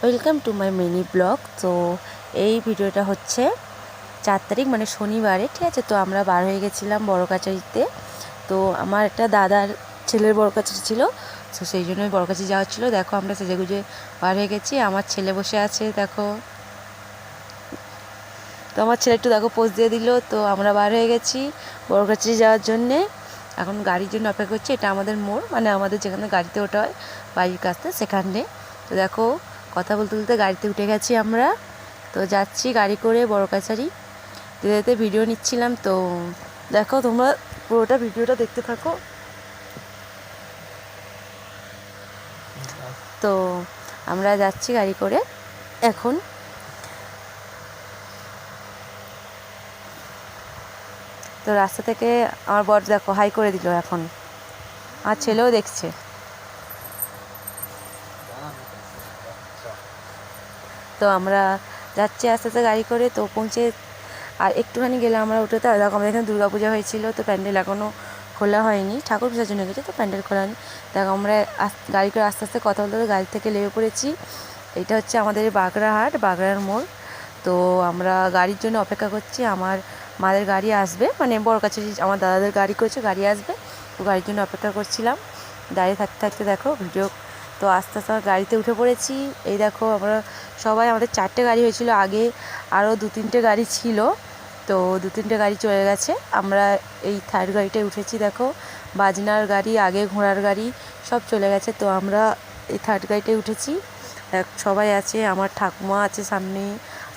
Welcome to my mini blog. তো এই ভিডিওটা হচ্ছে 4 তারিখ মানে শনিবারে, ঠিক আছে। তো আমরা বার হয়ে গেছিলাম বড় কাছারিতে। তো আমার একটা দাদার ছেলের বড় কাছারি ছিল, তো সেই জন্যই বড় কাছারি যাওয়ার ছিল। দেখো আমরা সেজেগুজে বার হয়ে গেছি। আমার ছেলে বসে আছে দেখো, তো আমার ছেলে একটু দেখো পোজ দিয়ে দিল। তো আমরা বার হয়ে গেছি বড় কাছারি যাওয়ার জন্যে। এখন গাড়ির জন্য অপেক্ষা করছি। এটা আমাদের মোড়, মানে আমাদের যেখানে গাড়িতে ওঠা হয় বাড়ির কাছতে, সেখানে। তো দেখো কথা বলতে বলতে গাড়িতে উঠে গেছি আমরা। তো যাচ্ছি গাড়ি করে বড় কাছারি। যেতে যেতে ভিডিও নিচ্ছিলাম। তো দেখো তোমরা পুরোটা ভিডিওটা দেখতে থাকো। তো আমরা যাচ্ছি গাড়ি করে এখন। তো রাস্তা থেকে আমার বর দেখো হাই করে দিল এখন, আর ছেলেও দেখছে। তো আমরা যাচ্ছি আস্তে আস্তে গাড়ি করে। তো পৌঁছে আর একটুখানি গেলে আমরা উঠোতে, দেখো আমাদের এখানে দুর্গাপূজা হয়েছিল, তো প্যান্ডেল এখনও খোলা হয়নি, ঠাকুর বিসর্জন হয়ে গেছে, তো প্যান্ডেল খোলা হয়নি। দেখো আমরা গাড়ি করে আস্তে আস্তে কথা বলতে গাড়ি থেকে নেমে পড়েছি। এটা হচ্ছে আমাদের বাগড়াহাট, বাগড়ার মোড়। তো আমরা গাড়ির জন্য অপেক্ষা করছি। আমার মাদের গাড়ি আসবে, মানে বড় কাছে আমার দাদাদের গাড়ি করেছে, গাড়ি আসবে, তো গাড়ির জন্য অপেক্ষা করছিলাম। দাঁড়িয়ে থাকতে থাকতে দেখো ভিডিও। তো আস্তে আস্তে গাড়িতে উঠে পড়েছি। এই দেখো আমরা সবাই, আমাদের 4টে গাড়ি হয়েছিল আগে, আরও 2-3টে গাড়ি ছিল, তো 2-3টে গাড়ি চলে গেছে। আমরা এই থার্ড গাড়িটায় উঠেছি। দেখো বাজনার গাড়ি, আগে ঘোড়ার গাড়ি সব চলে গেছে। তো আমরা এই থার্ড গাড়িটায় উঠেছি। সবাই আছে, আমার ঠাকুমা আছে সামনে,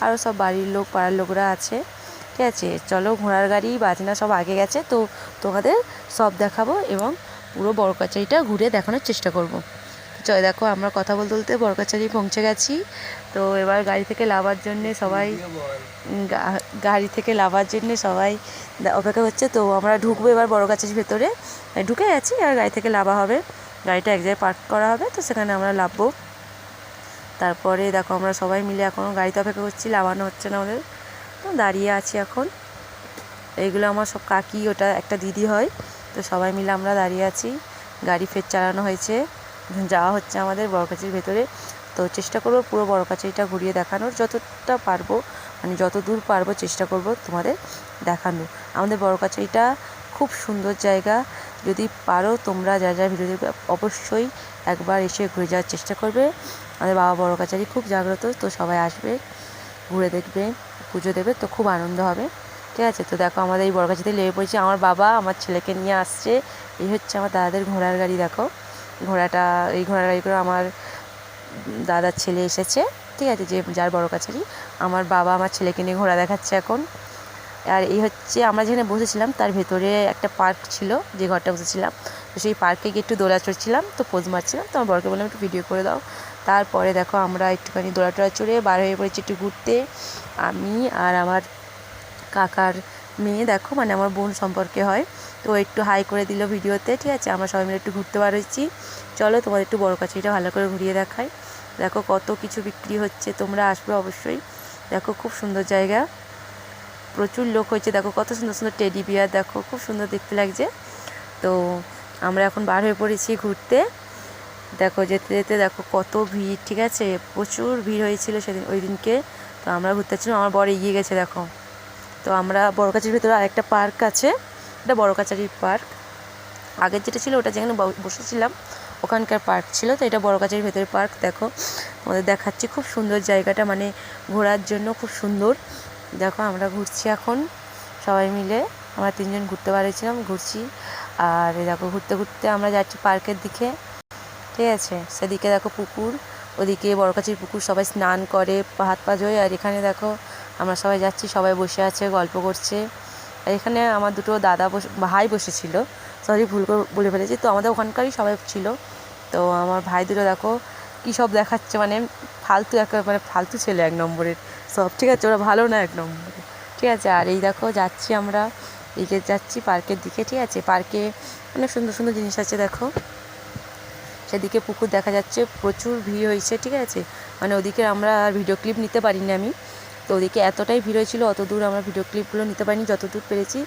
আরও সব বাড়ির লোক, পাড়ার লোকরা আছে, ঠিক আছে। চলো, ঘোড়ার গাড়ি বাজনা সব আগে গেছে, তো তোমাদের সব দেখাবো এবং পুরো বড় কাছারিটা ঘুরে দেখানোর চেষ্টা করব। চলো দেখো আমরা কথা বলতে বলতে বড় কাছারি পৌঁছে গেছি। তো এবার গাড়ি থেকে নামার জন্যে সবাই অপেক্ষা করছে। তো আমরা ঢুকবো এবার বড় কাছারির ভেতরে, ঢুকে গেছি। আর গাড়ি থেকে নামা হবে, গাড়িটা এক জায়গায় পার্ক করা হবে, তো সেখানে আমরা নামবো। তারপরে দেখো আমরা সবাই মিলে এখনও গাড়িতে অপেক্ষা করছি, নামানো হচ্ছে না আমাদের। তো দাঁড়িয়ে আছি এখন। এইগুলো আমার সব কাকি, ওটা একটা দিদি হয়। তো সবাই মিলে আমরা দাঁড়িয়ে আছি। গাড়ি ফের চালানো হয়েছে, যাওয়া হচ্ছে আমাদের বড় কাছারির ভেতরে। তো চেষ্টা করবো পুরো বড় কাছারিটা ঘুরিয়ে দেখানোর, যতটা পারবো, মানে যত দূর পারবো চেষ্টা করব তোমাদের দেখানোর। আমাদের বড় কাছারিটা খুব সুন্দর জায়গা। যদি পারো তোমরা যা যা ভিডিও দেখবে অবশ্যই একবার এসে ঘুরে যাওয়ার চেষ্টা করবে। আমাদের বাবা বড় কাছারি খুব জাগ্রত, তো সবাই আসবে, ঘুরে দেখবে, পুজো দেবে, তো খুব আনন্দ হবে, ঠিক আছে। তো দেখো আমাদের এই বড় কাছারিতে লেগে পড়েছি। আমার বাবা আমার ছেলেকে নিয়ে আসছে। এই হচ্ছে আমার দাদাদের ঘোড়ার গাড়ি। দেখো ঘোড়াটা, এই ঘোড়ার গাড়ি করে আমার দাদার ছেলে এসেছে, ঠিক আছে, যে যার বড় কাছারি। আমার বাবা আমার ছেলেকে নিয়ে ঘোড়া দেখাচ্ছে এখন। আর এই হচ্ছে আমরা যেখানে বসেছিলাম তার ভেতরে একটা পার্ক ছিল, যে ঘরটা বসেছিলাম, তো সেই পার্কে গিয়ে একটু দোলা চড়ছিলাম, তো পোজ মারছিলাম। তো আমার বরকে বললাম একটু ভিডিও করে দাও। তারপরে দেখো আমরা একটুখানি দোলা টোলা চড়ে বার হয়ে পড়েছি একটু ঘুরতে। আমি আর আমার কাকার মেয়ে, দেখো মানে আমার বোন সম্পর্কে হয়, তো একটু হাই করে দিল ভিডিওতে, ঠিক আছে। আমরা সবাই মিলে একটু ঘুরতে বার হয়েছি। চলো তোমাদের একটু বড় কাছারিটা ভালো করে ঘুরিয়ে দেখাই। দেখো কত কিছু বিক্রি হচ্ছে, তোমরা আসবে অবশ্যই। দেখো খুব সুন্দর জায়গা, প্রচুর লোক হয়েছে। দেখো কত সুন্দর সুন্দর টেডি বিয়ার, দেখো খুব সুন্দর দেখতে লাগছে। তো আমরা এখন বার হয়ে পড়েছি ঘুরতে। দেখো যেতে যেতে দেখো কত ভিড়, ঠিক আছে, প্রচুর ভিড় হয়েছিল সেদিন, ওই দিনকে। তো আমরা ঘুরতে যাচ্ছিলাম, আমার বর এগিয়ে গেছে দেখো। তো আমরা বড় কাছারির ভেতরে আরেকটা পার্ক আছে, এটা বড় কাছারির পার্ক। আগের যেটা ছিল ওটা যেখানে বসেছিলাম ওখানকার পার্ক ছিল, তো এটা বড় কাছারির ভেতরে পার্ক। দেখো তোমাদের দেখাচ্ছি, খুব সুন্দর জায়গাটা, মানে ঘোরার জন্য খুব সুন্দর। দেখো আমরা ঘুরছি এখন সবাই মিলে, আমরা 3জন ঘুরতে বেরিয়েছিলাম, ঘুরছি। আর দেখো ঘুরতে ঘুরতে আমরা যাচ্ছি পার্কের দিকে, ঠিক আছে। সেদিকে দেখো পুকুর, ওদিকে বড় কাছারির পুকুর, সবাই স্নান করে, হাত পা ধোয়। আর এখানে দেখো আমরা সবাই যাচ্ছি, সবাই বসে আছে, গল্প করছে। আর এখানে আমার দুটো দাদা ভাই বসেছিল, সরি ভুল করে বলে ফেলেছি, তো আমাদের ওখানকারই সবাই ছিল। তো আমার ভাই দুটো দেখো কী সব দেখাচ্ছে, মানে ফালতু মানে ফালতু ছেলে এক নম্বরের সব, ঠিক আছে, ওরা ভালো না এক নম্বরে, ঠিক আছে। আর এই দেখো যাচ্ছি আমরা, এদিকে যাচ্ছি পার্কের দিকে, ঠিক আছে। পার্কে অনেক সুন্দর সুন্দর জিনিস আছে দেখো। সেদিকে পুকুর দেখা যাচ্ছে, প্রচুর ভিড় হয়েছে, ঠিক আছে। মানে ওদিকে আমরা আর ভিডিও ক্লিপ নিতে পারিনি আমি, তো ওদিকে এতটাই ভিড় হয়েছিল, অত দূর আমরা ভিডিও ক্লিপগুলো নিতে পারিনি, যত দূর পেরেছি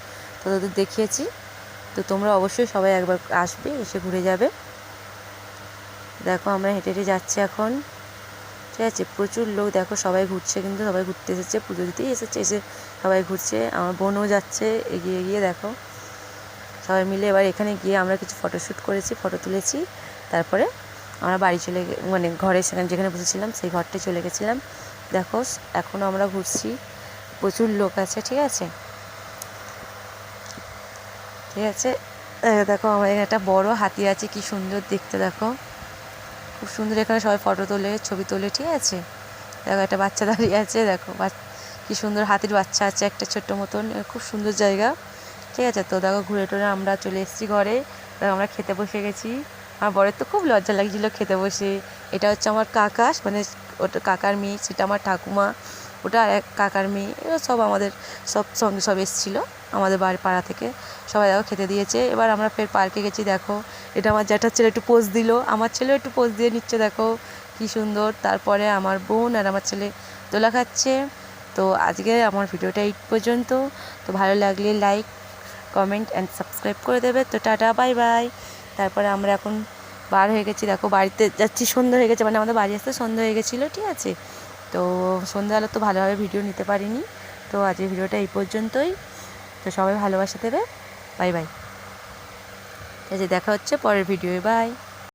তত দূর দেখিয়েছি। তো তোমরা অবশ্যই সবাই একবার আসবে, এসে ঘুরে যাবে। দেখো আমরা হেঁটে হেঁটে যাচ্ছি এখন, ঠিক আছে। প্রচুর লোক, দেখো সবাই ঘুরছে, কিন্তু সবাই ঘুরতে এসেছে, পুজো দিতেই এসেছে, এসে সবাই ঘুরছে। আমার বোনও যাচ্ছে এগিয়ে এগিয়ে, দেখো সবাই মিলে। এবার এখানে গিয়ে আমরা কিছু ফটোশ্যুট করেছি, ফটো তুলেছি। তারপরে আমরা বাড়ি চলে মানে ঘরে সেখানে যেখানে বসেছিলাম সেই ঘরটায় চলে গেছিলাম। দেখো এখনও আমরা ঘুরছি, প্রচুর লোক আছে, ঠিক আছে। ঠিক আছে, দেখো আমার এখানে একটা বড় হাতি আছে, কি সুন্দর দেখতে, দেখো খুব সুন্দর। এখানে সবাই ফটো তোলে, ছবি তোলে, ঠিক আছে। দেখো একটা বাচ্চা দাঁড়িয়ে আছে, দেখো কি সুন্দর হাতির বাচ্চা আছে একটা ছোট্ট মতন, খুব সুন্দর জায়গা, ঠিক আছে। তো দেখো ঘুরে টুরে আমরা চলে এসেছি ঘরে। দেখো আমরা খেতে বসে গেছি। আমার বরের তো খুব লজ্জা লাগছিলো খেতে বসে। এটা হচ্ছে আমার কাকা, মানে ওটা কাকার মেয়ে, সেটা আমার ঠাকুমা, ওটা আর এক কাকার মেয়ে, এরা সব আমাদের সঙ্গে সব এসেছিলো আমাদের বাড়ি পাড়া থেকে। সবাই দেখো খেতে দিয়েছে। এবার আমরা ফের পার্কে গেছি। দেখো এটা আমার জ্যাঠার ছেলে একটু পোজ দিল, আমার ছেলেও একটু পোজ দিয়ে নিচ্ছে, দেখো কী সুন্দর। তারপরে আমার বোন আর আমার ছেলে দোলা খাচ্ছে। তো আজকে আমার ভিডিওটা এই পর্যন্ত। তো ভালো লাগলে লাইক, কমেন্ট অ্যান্ড সাবস্ক্রাইব করে দেবে। তো টাটা, বাই বাই। তারপরে আমরা এখন বার হয়ে গেছি, দেখো বাড়িতে যাচ্ছি, সন্ধ্যা হয়ে গেছে, মানে আমাদের বাড়ি আসতে সন্ধ্যা হয়ে গেছিলো, ঠিক আছে। তো সন্ধ্যাবেলা তো ভালোভাবে ভিডিও নিতে পারিনি। তো আজকের ভিডিওটা এই পর্যন্তই। তো সবাই ভালোবাসা দেবে, বাই বাই। ঠিক আছে, দেখা হচ্ছে পরের ভিডিওয়ে, বাই।